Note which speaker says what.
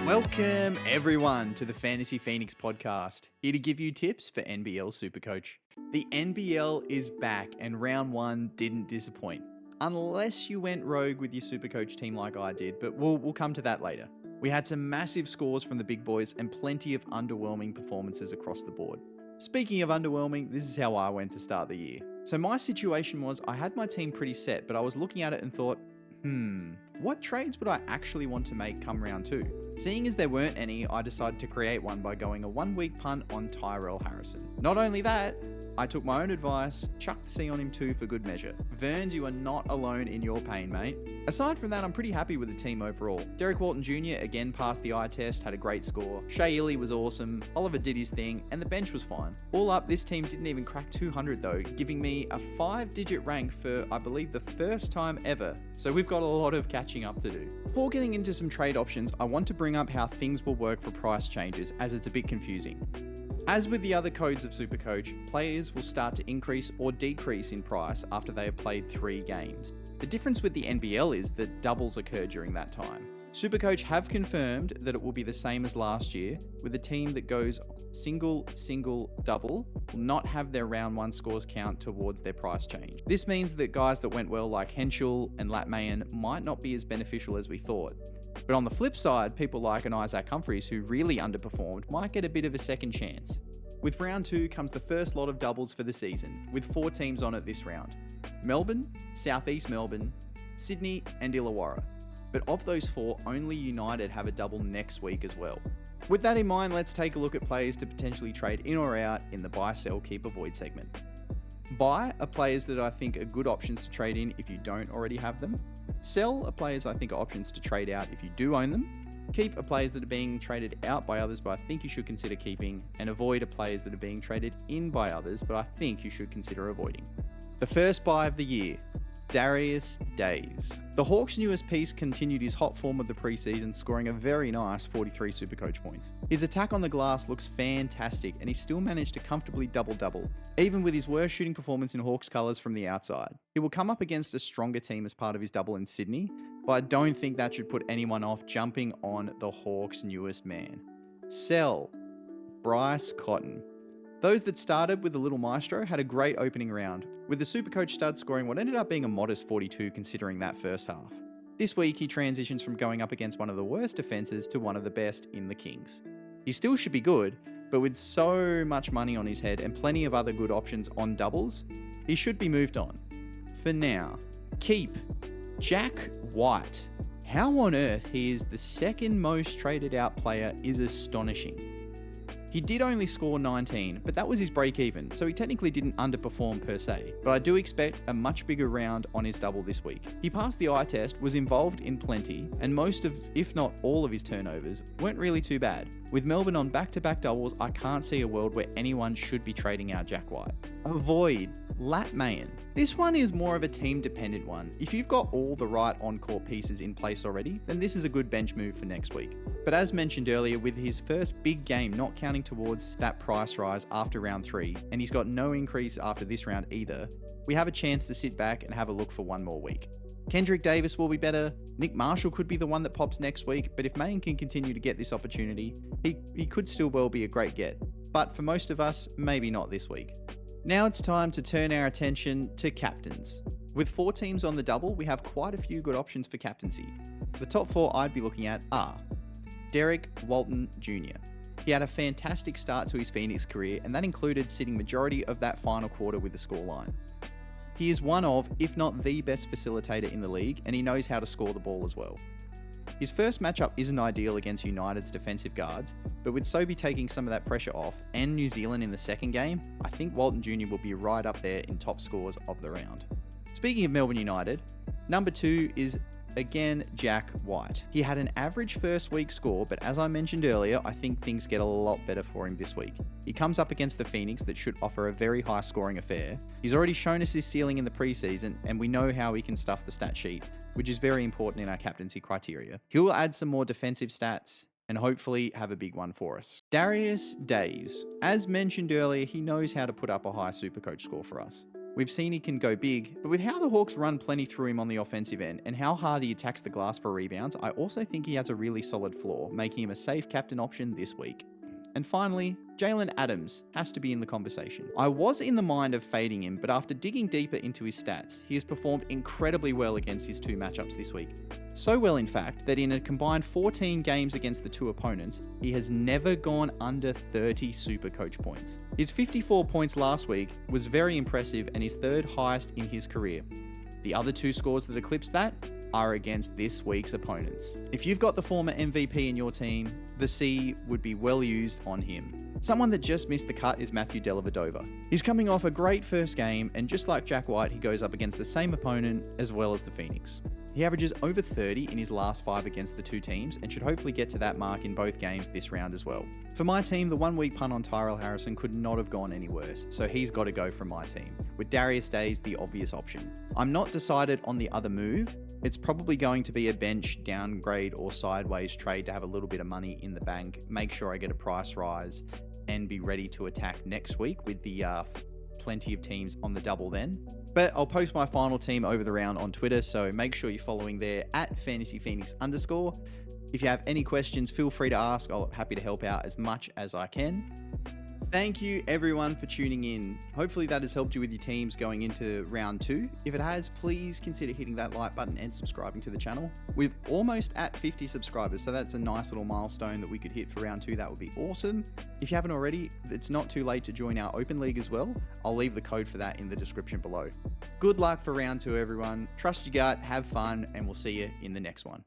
Speaker 1: Welcome everyone to the Fantasy Phoenix podcast, here to give you tips for NBL SuperCoach. The NBL is back and round one didn't disappoint, unless you went rogue with your SuperCoach team like I did, but we'll come to that later. We had some massive scores from the big boys and plenty of underwhelming performances across the board. Speaking of underwhelming, this is how I went to start the year. So my situation was I had my team pretty set, but I was looking at it and thought, what trades would I actually want to make come round two? Seeing as there weren't any, I decided to create one by going a 1 week punt on Tyrell Harrison. Not only that, I took my own advice, chucked the C on him too for good measure. Verns, you are not alone in your pain, mate. Aside from that, I'm pretty happy with the team overall. Derek Walton Jr. again passed the eye test, had a great score. Shea Illy was awesome, Oliver did his thing, and the bench was fine. All up, this team didn't even crack 200 though, giving me a 5-digit rank for, I believe, the first time ever. So we've got a lot of catching up to do. Before getting into some trade options, I want to bring up how things will work for price changes, as it's a bit confusing. As with the other codes of SuperCoach, players will start to increase or decrease in price after they have played 3 games. The difference with the NBL is that doubles occur during that time. SuperCoach have confirmed that it will be the same as last year, with a team that goes single, double will not have their round 1 scores count towards their price change. This means that guys that went well like Henschel and Latmayan might not be as beneficial as we thought. But on the flip side, people like an Isaac Humphries who really underperformed might get a bit of a second chance. With round 2 comes the first lot of doubles for the season, with 4 teams on it this round. Melbourne, Southeast Melbourne, Sydney and Illawarra. But of those 4, only United have a double next week as well. With that in mind, let's take a look at players to potentially trade in or out in the buy, sell, keep, avoid segment. Buy are players that I think are good options to trade in if you don't already have them. Sell are players I think are options to trade out if you do own them. Keep are players that are being traded out by others but I think you should consider keeping. And avoid are players that are being traded in by others but I think you should consider avoiding. The first buy of the year, Darius Days. The Hawks' newest piece continued his hot form of the preseason, scoring a very nice 43 SuperCoach points. His attack on the glass looks fantastic and he still managed to comfortably double-double, even with his worst shooting performance in Hawks colours from the outside. He will come up against a stronger team as part of his double in Sydney, but I don't think that should put anyone off jumping on the Hawks' newest man. Sell, Bryce Cotton. Those that started with the Little Maestro had a great opening round, with the SuperCoach stud scoring what ended up being a modest 42 considering that first half. This week he transitions from going up against one of the worst defences to one of the best in the Kings. He still should be good, but with so much money on his head and plenty of other good options on doubles, he should be moved on. For now, keep Jack White. How on earth he is the second most traded out player is astonishing. He did only score 19, but that was his break even, so he technically didn't underperform per se, but I do expect a much bigger round on his double this week. He passed the eye test, was involved in plenty, and most of, if not all of his turnovers, weren't really too bad. With Melbourne on back-to-back doubles, I can't see a world where anyone should be trading out Jack White. Avoid Latmayan. This one is more of a team-dependent one. If you've got all the right on-court pieces in place already, then this is a good bench move for next week. But as mentioned earlier, with his first big game not counting towards that price rise after round 3, and he's got no increase after this round either, we have a chance to sit back and have a look for one more week. Kendrick Davis will be better. Nick Marshall could be the one that pops next week, but if Mayan can continue to get this opportunity, he could still well be a great get. But for most of us, maybe not this week. Now it's time to turn our attention to captains. With 4 teams on the double, we have quite a few good options for captaincy. The top 4 I'd be looking at are Derek Walton Jr. He had a fantastic start to his Phoenix career, and that included sitting majority of that final quarter with the scoreline. He is one of, if not the best facilitator in the league, and he knows how to score the ball as well. His first matchup isn't ideal against United's defensive guards, but with Sobey taking some of that pressure off and New Zealand in the second game, I think Walton Jr. will be right up there in top scores of the round. Speaking of Melbourne United, number 2 is again Jack White. He had an average first week score, but as I mentioned earlier, I think things get a lot better for him this week. He comes up against the Phoenix that should offer a very high scoring affair. He's already shown us his ceiling in the preseason, and we know how he can stuff the stat sheet, which is very important in our captaincy criteria. He'll add some more defensive stats and hopefully have a big one for us. Darius Days. As mentioned earlier, he knows how to put up a high SuperCoach score for us. We've seen he can go big, but with how the Hawks run plenty through him on the offensive end and how hard he attacks the glass for rebounds, I also think he has a really solid floor, making him a safe captain option this week. And finally, Jalen Adams has to be in the conversation. I was in the mind of fading him, but after digging deeper into his stats, he has performed incredibly well against his 2 matchups this week. So well, in fact, that in a combined 14 games against the 2 opponents, he has never gone under 30 SuperCoach points. His 54 points last week was very impressive and his 3rd highest in his career. The other 2 scores that eclipse that are against this week's opponents. If you've got the former MVP in your team, the C would be well used on him. Someone that just missed the cut is Matthew Dellavedova. He's coming off a great first game, and just like Jack White, he goes up against the same opponent as well as the Phoenix. He averages over 30 in his last 5 against the 2 teams and should hopefully get to that mark in both games this round as well. For my team, the 1 week punt on Tyrell Harrison could not have gone any worse, so he's got to go from my team, with Darius Days the obvious option. I'm not decided on the other move. It's probably going to be a bench downgrade or sideways trade to have a little bit of money in the bank, make sure I get a price rise, and be ready to attack next week with the plenty of teams on the double then. But I'll post my final team over the round on Twitter, so make sure you're following there at @FantasyPhoenix_. If you have any questions, feel free to ask. I'm happy to help out as much as I can. Thank you everyone for tuning in. Hopefully that has helped you with your teams going into round 2. If it has, please consider hitting that like button and subscribing to the channel. We're almost at 50 subscribers, so that's a nice little milestone that we could hit for round 2. That would be awesome. If you haven't already, it's not too late to join our open league as well. I'll leave the code for that in the description below. Good luck for round 2, everyone. Trust your gut, have fun, and we'll see you in the next one.